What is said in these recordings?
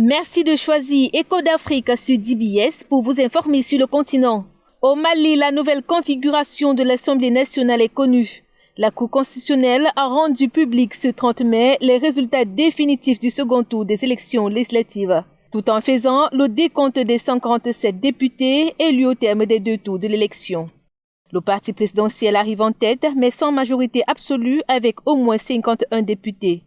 Merci de choisir Écho d'Afrique sur DBS pour vous informer sur le continent. Au Mali, la nouvelle configuration de l'Assemblée nationale est connue. La Cour constitutionnelle a rendu public ce 30 mai les résultats définitifs du second tour des élections législatives, tout en faisant le décompte des 147 députés élus au terme des 2 tours de l'élection. Le parti présidentiel arrive en tête, mais sans majorité absolue avec au moins 51 députés.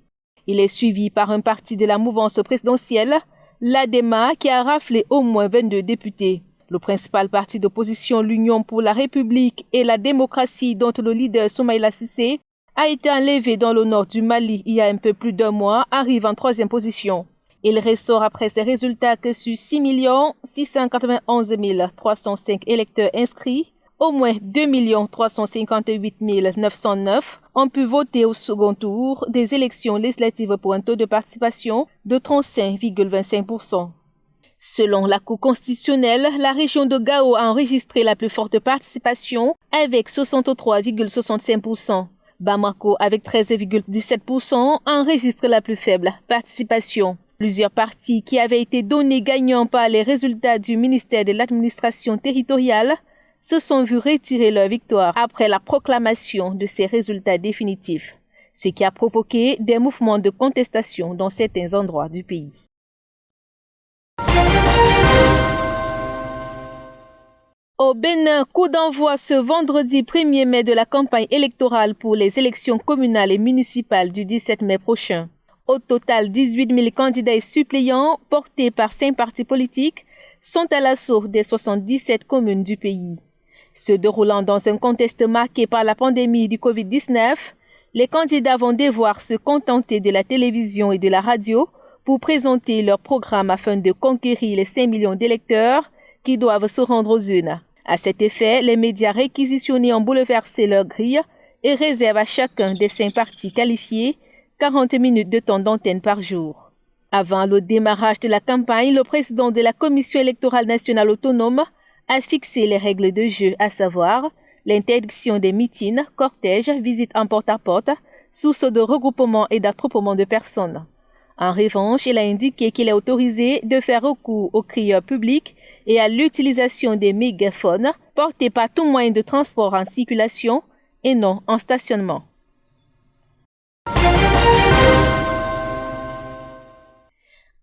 Il est suivi par un parti de la mouvance présidentielle, l'ADEMA, qui a raflé au moins 22 députés. Le principal parti d'opposition, l'Union pour la République et la démocratie, dont le leader Soumaïla Cissé a été enlevé dans le nord du Mali il y a un peu plus d'un mois, arrive en 3e position. Il ressort après ces résultats que sur 6 691 305 électeurs inscrits, au moins 2 358 909 ont pu voter au second tour des élections législatives pour un taux de participation de 35,25%. Selon la Cour constitutionnelle, la région de Gao a enregistré la plus forte participation avec 63,65%. Bamako, avec 13,17%, enregistre la plus faible participation. Plusieurs partis qui avaient été donnés gagnants par les résultats du ministère de l'administration territoriale se sont vus retirer leur victoire après la proclamation de ces résultats définitifs, ce qui a provoqué des mouvements de contestation dans certains endroits du pays. Au Bénin, coup d'envoi ce vendredi 1er mai de la campagne électorale pour les élections communales et municipales du 17 mai prochain. Au total, 18 000 candidats et suppléants portés par 5 partis politiques sont à l'assaut des 77 communes du pays. Se déroulant dans un contexte marqué par la pandémie du Covid-19, les candidats vont devoir se contenter de la télévision et de la radio pour présenter leur programme afin de conquérir les 5 millions d'électeurs qui doivent se rendre aux urnes. À cet effet, les médias réquisitionnés ont bouleversé leur grille et réservent à chacun des 5 partis qualifiés 40 minutes de temps d'antenne par jour. Avant le démarrage de la campagne, le président de la Commission électorale nationale autonome a fixé les règles de jeu, à savoir l'interdiction des meetings, cortèges, visites en porte-à-porte, sources de regroupement et d'attroupement de personnes. En revanche, il a indiqué qu'il est autorisé de faire recours aux crieurs publics et à l'utilisation des mégaphones portés par tout moyen de transport en circulation et non en stationnement.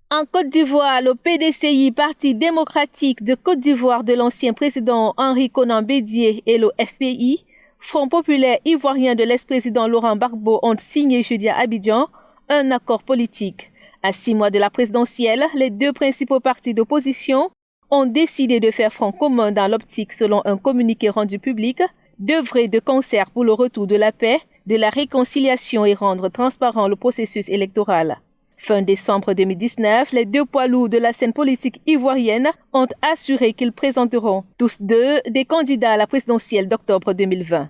En Côte d'Ivoire, le PDCI, Parti démocratique de Côte d'Ivoire de l'ancien président Henri Konan Bédié, et le FPI, Front populaire ivoirien de l'ex-président Laurent Gbagbo, ont signé jeudi à Abidjan un accord politique. À 6 mois de la présidentielle, les 2 principaux partis d'opposition ont décidé de faire front commun dans l'optique, selon un communiqué rendu public, d'œuvrer de concert pour le retour de la paix, de la réconciliation et rendre transparent le processus électoral. Fin décembre 2019, les 2 poids lourds de la scène politique ivoirienne ont assuré qu'ils présenteront tous 2 des candidats à la présidentielle d'octobre 2020.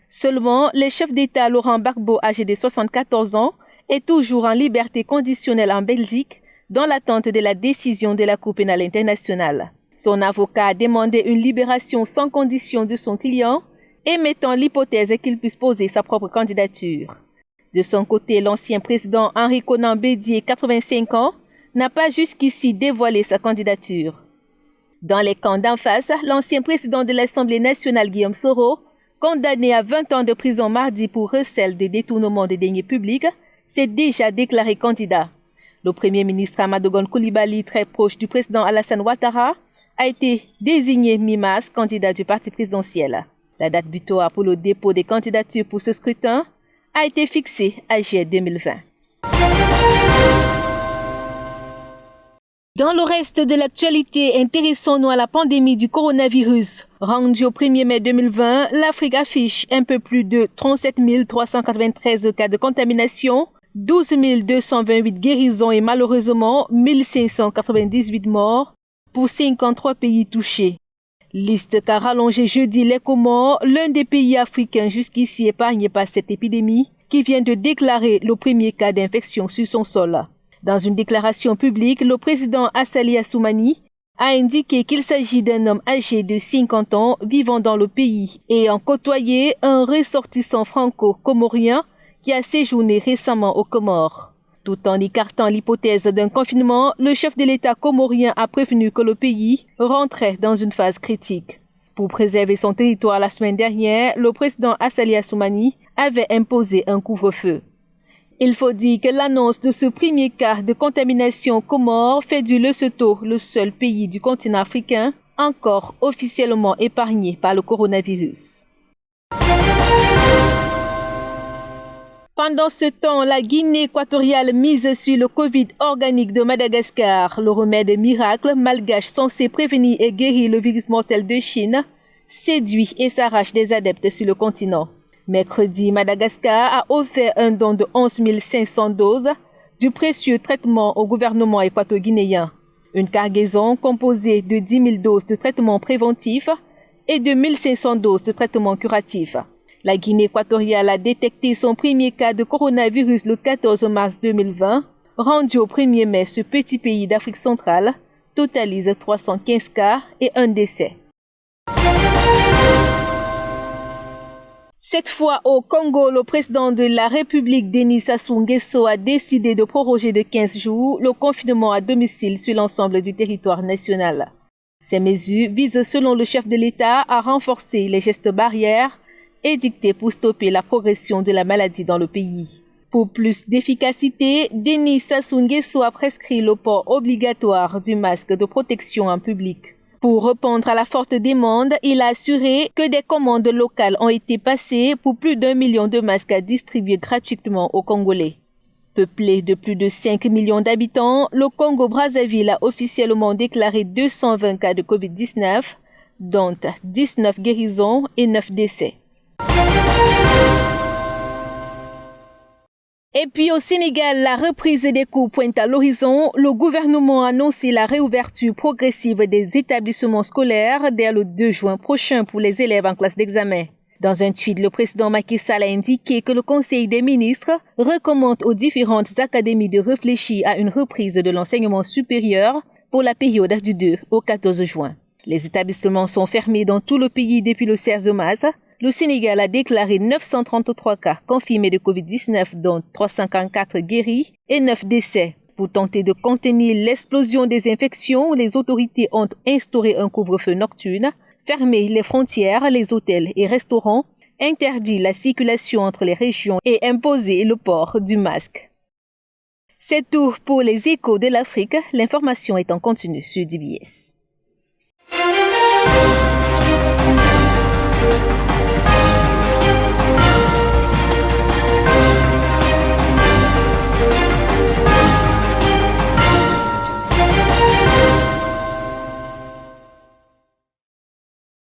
Seulement, le chef d'État Laurent Gbagbo, âgé de 74 ans, est toujours en liberté conditionnelle en Belgique, dans l'attente de la décision de la Cour pénale internationale. Son avocat a demandé une libération sans condition de son client, émettant l'hypothèse qu'il puisse poser sa propre candidature. De son côté, l'ancien président Henri Konan Bédié, 85 ans, n'a pas jusqu'ici dévoilé sa candidature. Dans les camps d'en face, l'ancien président de l'Assemblée nationale, Guillaume Soro, condamné à 20 ans de prison mardi pour recel de détournement de deniers publics, s'est déjà déclaré candidat. Le premier ministre Amadou Gon Coulibaly, très proche du président Alassane Ouattara, a été désigné mi-mars candidat du parti présidentiel. La date butoir pour le dépôt des candidatures pour ce scrutin a été fixée à juillet 2020. Dans le reste de l'actualité, intéressons-nous à la pandémie du coronavirus. Rendue au 1er mai 2020, l'Afrique affiche un peu plus de 37 393 cas de contamination, 12 228 guérisons et malheureusement 1598 morts pour 53 pays touchés. Liste qu'a rallongé jeudi les Comores, l'un des pays africains jusqu'ici épargnés par cette épidémie, qui vient de déclarer le premier cas d'infection sur son sol. Dans une déclaration publique, le président Assali Assoumani a indiqué qu'il s'agit d'un homme âgé de 50 ans vivant dans le pays et ayant côtoyé un ressortissant franco-comorien qui a séjourné récemment aux Comores. Tout en écartant l'hypothèse d'un confinement, le chef de l'État comorien a prévenu que le pays rentrait dans une phase critique. Pour préserver son territoire la semaine dernière, le président Assali Assoumani avait imposé un couvre-feu. Il faut dire que l'annonce de ce premier cas de contamination aux Comores fait du Lesotho le seul pays du continent africain encore officiellement épargné par le coronavirus. Pendant ce temps, la Guinée équatoriale mise sur le Covid organique de Madagascar, le remède miracle malgache censé prévenir et guérir le virus mortel de Chine, séduit et s'arrache des adeptes sur le continent. Mercredi, Madagascar a offert un don de 11 500 doses du précieux traitement au gouvernement équato-guinéen. Une cargaison composée de 10 000 doses de traitement préventif et de 1 500 doses de traitement curatif. La Guinée équatoriale a détecté son premier cas de coronavirus le 14 mars 2020. Rendu au 1er mai, ce petit pays d'Afrique centrale totalise 315 cas et un décès. Cette fois au Congo, le président de la République, Denis Sassou Nguesso, a décidé de proroger de 15 jours le confinement à domicile sur l'ensemble du territoire national. Ces mesures visent, selon le chef de l'État, à renforcer les gestes barrières édictés pour stopper la progression de la maladie dans le pays. Pour plus d'efficacité, Denis Sassou Nguesso a prescrit le port obligatoire du masque de protection en public. Pour répondre à la forte demande, il a assuré que des commandes locales ont été passées pour plus d'1 million de masques à distribuer gratuitement aux Congolais. Peuplé de plus de 5 millions d'habitants, le Congo-Brazzaville a officiellement déclaré 220 cas de Covid-19, dont 19 guérisons et 9 décès. Et puis au Sénégal, la reprise des cours pointe à l'horizon. Le gouvernement a annoncé la réouverture progressive des établissements scolaires dès le 2 juin prochain pour les élèves en classe d'examen. Dans un tweet, le président Macky Sall a indiqué que le Conseil des ministres recommande aux différentes académies de réfléchir à une reprise de l'enseignement supérieur pour la période du 2 au 14 juin. Les établissements sont fermés dans tout le pays depuis le 16 mars. Le Sénégal a déclaré 933 cas confirmés de Covid-19, dont 354 guéris et 9 décès. Pour tenter de contenir l'explosion des infections, les autorités ont instauré un couvre-feu nocturne, fermé les frontières, les hôtels et restaurants, interdit la circulation entre les régions et imposé le port du masque. C'est tout pour les échos de l'Afrique. L'information est en continu sur DBS.